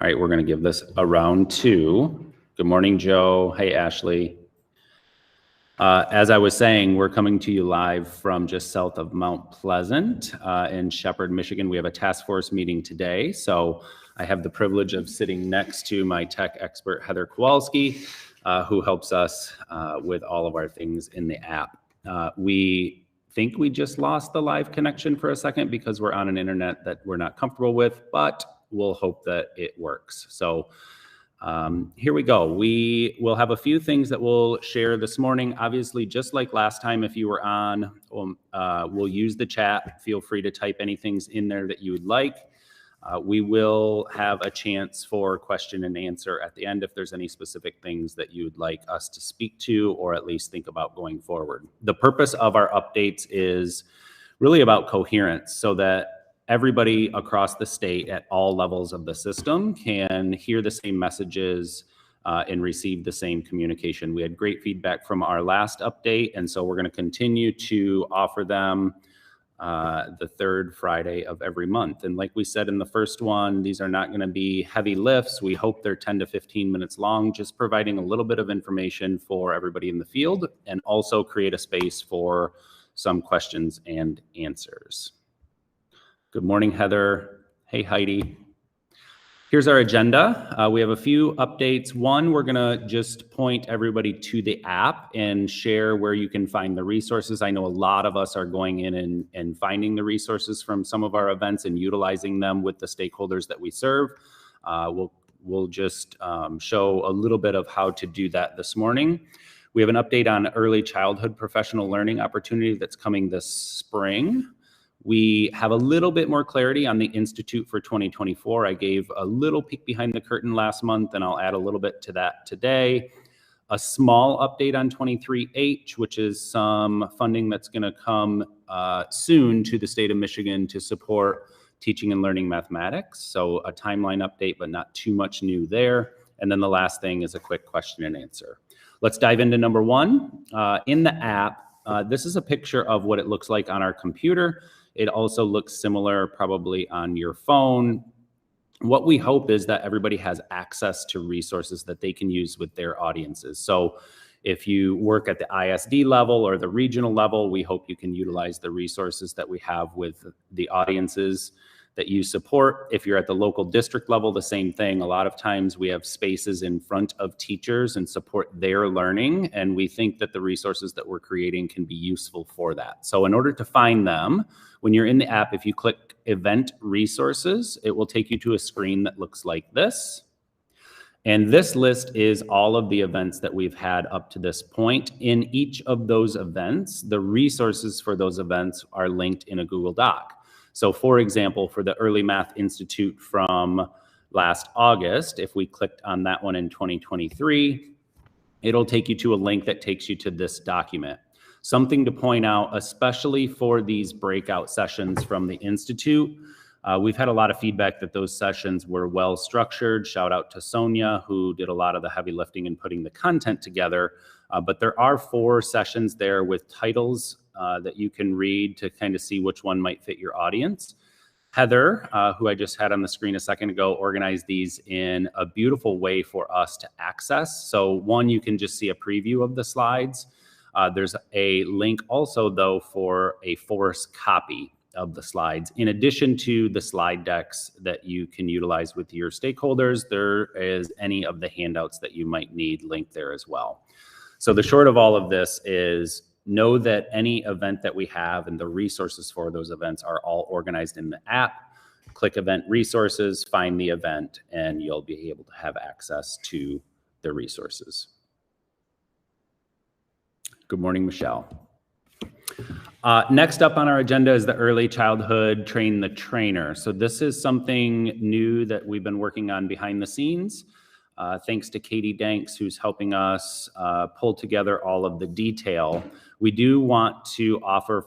All right, we're going to give this a round two. Good morning, Joe. Hey, Ashley. As I was saying, we're coming to you live from just south of Mount Pleasant in Shepherd, Michigan. We have a task force meeting today, so I have the privilege of sitting next to my tech expert, Heather Kowalski, who helps us with all of our things in the app. We think we just lost the live connection for a second because we're on an internet that we're not comfortable with, but we'll hope that it works. So here we go. We will have a few things that we'll share this morning. Obviously, just like last time, if you were on, we'll use the chat. Feel free to type any things in there that you would like. We will have a chance for question and answer at the end if there's any specific things that you would like us to speak to or at least think about going forward. The purpose of our updates is really about coherence so that everybody across the state at all levels of the system can hear the same messages and receive the same communication. We had great feedback from our last update, and so we're going to continue to offer them the third Friday of every month. And like we said in the first one, these are not going to be heavy lifts. We hope they're 10 to 15 minutes long, just providing a little bit of information for everybody in the field and also create a space for some questions and answers. Good morning, Heather. Hey, Heidi. Here's our agenda. We have a few updates. One, we're going to just point everybody to the app and share where you can find the resources. I know a lot of us are going in and finding the resources from some of our events and utilizing them with the stakeholders that we serve. We'll just show a little bit of how to do that this morning. We have an update on early childhood professional learning opportunity that's coming this spring. We have a little bit more clarity on the Institute for 2024. I gave a little peek behind the curtain last month, and I'll add a little bit to that today. A small update on 23H, which is some funding that's going to come soon to the state of Michigan to support teaching and learning mathematics. So a timeline update, but not too much new there. And then the last thing is a quick question and answer. Let's dive into number one. In the app, this is a picture of what it looks like on our computer. It also looks similar probably on your phone. What we hope is that everybody has access to resources that they can use with their audiences. So if you work at the ISD level or the regional level, we hope you can utilize the resources that we have with the audiences that you support. If you're at the local district level, the same thing. A lot of times we have spaces in front of teachers and support their learning, and we think that the resources that we're creating can be useful for that. So in order to find them, when you're in the app, if you click Event Resources, it will take you to a screen that looks like this. And this list is all of the events that we've had up to this point. In each of those events, the resources for those events are linked in a Google Doc. So for example, for the Early Math Institute from last August, if we clicked on that one in 2023, it'll take you to a link that takes you to this document. Something to point out, especially for these breakout sessions from the Institute, we've had a lot of feedback that those sessions were well structured. Shout out to Sonia, who did a lot of the heavy lifting in putting the content together. But there are 4 sessions there with titles that you can read to kind of see which one might fit your audience. Heather, who I just had on the screen a second ago, organized these in a beautiful way for us to access. So one, you can just see a preview of the slides. There's a link also, though, for a forced copy of the slides. In addition to the slide decks that you can utilize with your stakeholders, there is any of the handouts that you might need linked there as well. So the short of all of this is know that any event that we have and the resources for those events are all organized in the app. Click Event Resources, find the event, and you'll be able to have access to the resources. Good morning, Michelle. Next up on our agenda is the Early Childhood Train the Trainer. So this is something new that we've been working on behind the scenes. Thanks to Katie Danks, who's helping us pull together all of the detail. We do want to offer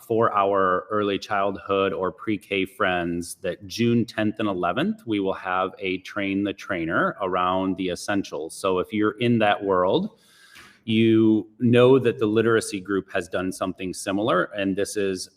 for our early childhood or pre-K friends that June 10th and 11th, we will have a Train the Trainer around the essentials. So if you're in that world, you know that the literacy group has done something similar, and this is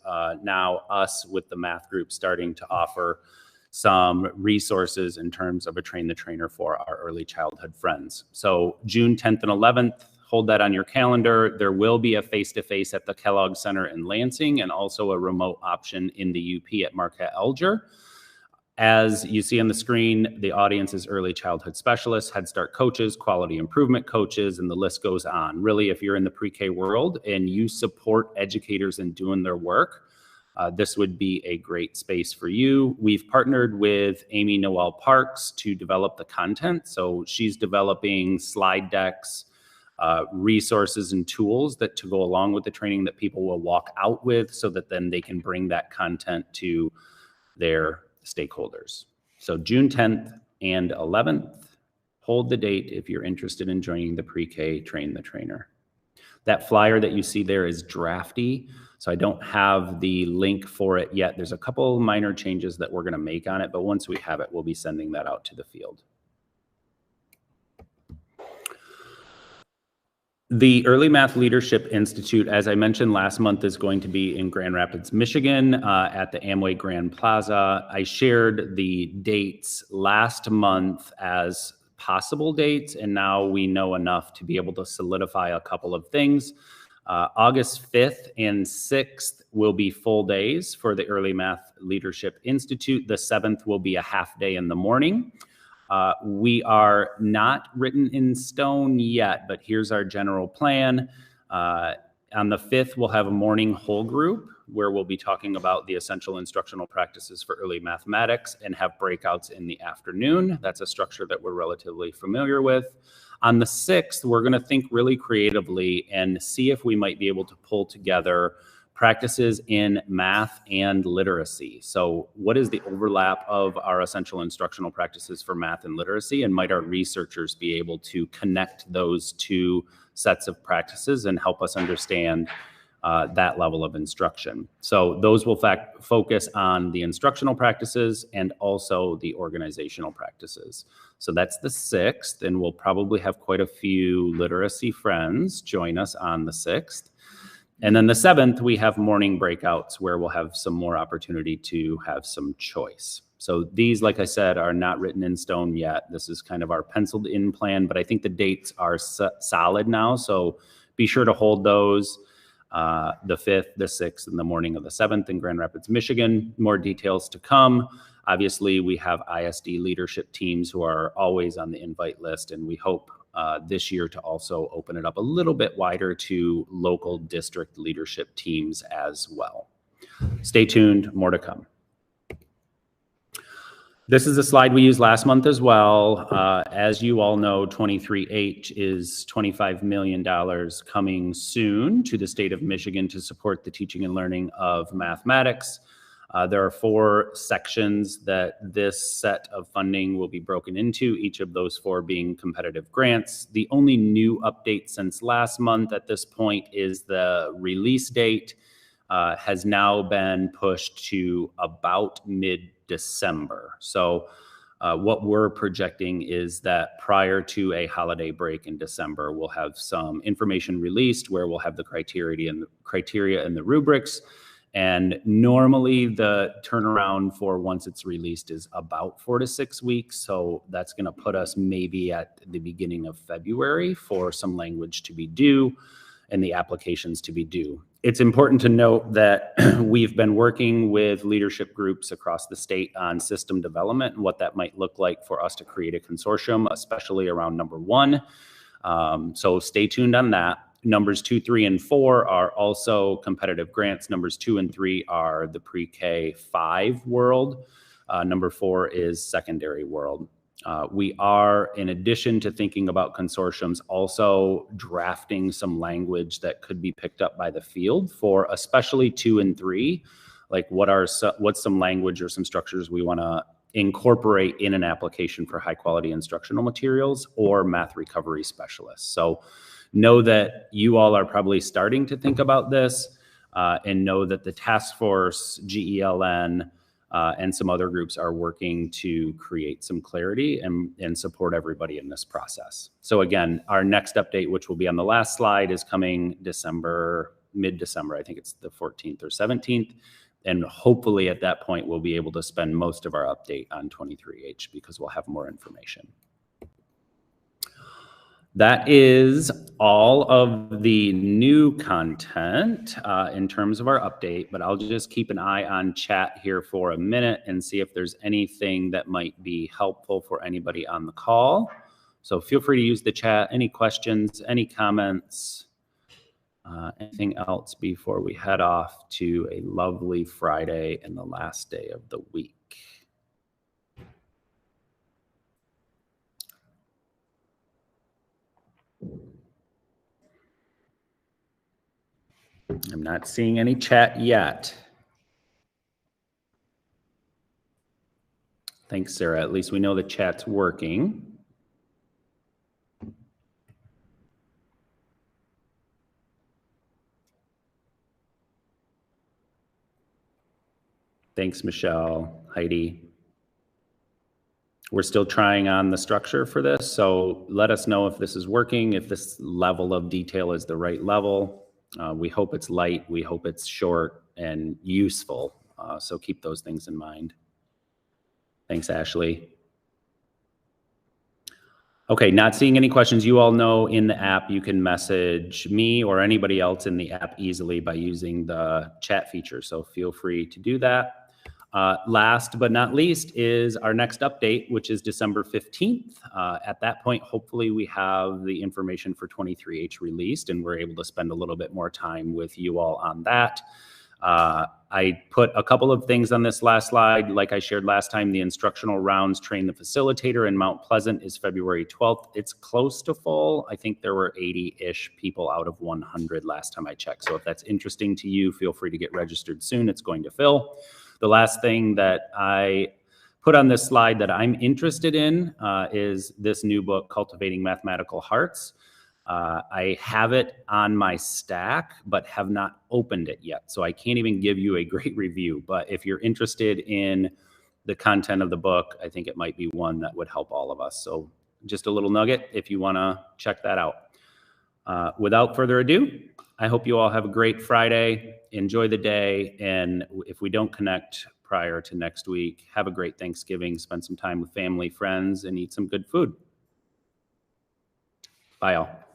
now us with the math group starting to offer some resources in terms of a Train the Trainer for our early childhood friends. So June 10th and 11th, hold that on your calendar. There will be a face-to-face at the Kellogg Center in Lansing and also a remote option in the UP at Marquette Alger. As you see on the screen, the audience is early childhood specialists, Head Start coaches, quality improvement coaches, and the list goes on. Really, if you're in the pre-K world and you support educators in doing their work, this would be a great space for you. We've partnered with Amy Noel Parks to develop the content. So she's developing slide decks, resources and tools that to go along with the training that people will walk out with so that then they can bring that content to their stakeholders. So June 10th and 11th, hold the date if you're interested in joining the pre-K Train the Trainer. That flyer that you see there is drafty, so I don't have the link for it yet. There's a couple minor changes that we're going to make on it, but once we have it, we'll be sending that out to the field. The Early Math Leadership Institute, as I mentioned last month, is going to be in Grand Rapids, Michigan at the Amway Grand Plaza. I shared the dates last month as possible dates, and now we know enough to be able to solidify a couple of things. August 5th and 6th will be full days for the Early Math Leadership Institute. The 7th will be a half day in the morning. We are not written in stone yet, but here's our general plan. On the 5th, we'll have a morning whole group where we'll be talking about the essential instructional practices for early mathematics and have breakouts in the afternoon. That's a structure that we're relatively familiar with. On the 6th, we're going to think really creatively and see if we might be able to pull together practices in math and literacy. So what is the overlap of our essential instructional practices for math and literacy? And might our researchers be able to connect those two sets of practices and help us understand that level of instruction? So those will focus on the instructional practices and also the organizational practices. So that's the 6th, and we'll probably have quite a few literacy friends join us on the 6th. And then the 7th, we have morning breakouts where we'll have some more opportunity to have some choice. So these, like I said, are not written in stone yet. This is kind of our penciled in plan, but I think the dates are solid now. So be sure to hold those, the 5th, the 6th, and the morning of the 7th in Grand Rapids, Michigan. More details to come. Obviously, we have ISD leadership teams who are always on the invite list, and we hope this year to also open it up a little bit wider to local district leadership teams as well. Stay tuned, more to come. This is a slide we used last month as well. As you all know, 23H is $25 million coming soon to the state of Michigan to support the teaching and learning of mathematics. There are 4 sections that this set of funding will be broken into, each of those 4 being competitive grants. The only new update since last month at this point is the release date has now been pushed to about mid-December. So what we're projecting is that prior to a holiday break in December, we'll have some information released where we'll have the criteria and the rubrics. And normally the turnaround for once it's released is about 4 to 6 weeks. So that's going to put us maybe at the beginning of February for some language to be due and the applications to be due. It's important to note that we've been working with leadership groups across the state on system development and what that might look like for us to create a consortium, especially around number 1. So stay tuned on that. Numbers 2, 3, and 4 are also competitive grants. Numbers 2 and 3 are the pre-K 5 world. Number 4 is secondary world. We are, in addition to thinking about consortiums, also drafting some language that could be picked up by the field for especially 2 and 3. Like what's some language or some structures we want to incorporate in an application for high quality instructional materials or math recovery specialists. So know that you all are probably starting to think about this and know that the task force, GELN, and some other groups are working to create some clarity and support everybody in this process. So again, our next update, which will be on the last slide, is coming mid-December. I think it's the 14th or 17th. And hopefully at that point, we'll be able to spend most of our update on 23H because we'll have more information. That is all of the new content in terms of our update, but I'll just keep an eye on chat here for a minute and see if there's anything that might be helpful for anybody on the call. So feel free to use the chat. Any questions, any comments, anything else before we head off to a lovely Friday and the last day of the week. I'm not seeing any chat yet. Thanks, Sarah. At least we know the chat's working. Thanks, Michelle, Heidi. We're still trying on the structure for this, so let us know if this is working, if this level of detail is the right level. We hope it's light, we hope it's short and useful, so keep those things in mind. Thanks, Ashley. Okay, not seeing any questions. You all know in the app you can message me or anybody else in the app easily by using the chat feature, so feel free to do that. Last but not least is our next update, which is December 15th. At that point, hopefully we have the information for 23H released and we're able to spend a little bit more time with you all on that. I put a couple of things on this last slide. Like I shared last time, the instructional rounds Train the Facilitator in Mount Pleasant is February 12th. It's close to full. I think there were 80-ish people out of 100 last time I checked. So if that's interesting to you, feel free to get registered soon. It's going to fill. The last thing that I put on this slide that I'm interested in is this new book, Cultivating Mathematical Hearts. I have it on my stack, but have not opened it yet. So I can't even give you a great review. But if you're interested in the content of the book, I think it might be one that would help all of us. So just a little nugget if you want to check that out. Without further ado, I hope you all have a great Friday. Enjoy the day. And if we don't connect prior to next week, have a great Thanksgiving. Spend some time with family, friends, and eat some good food. Bye, all.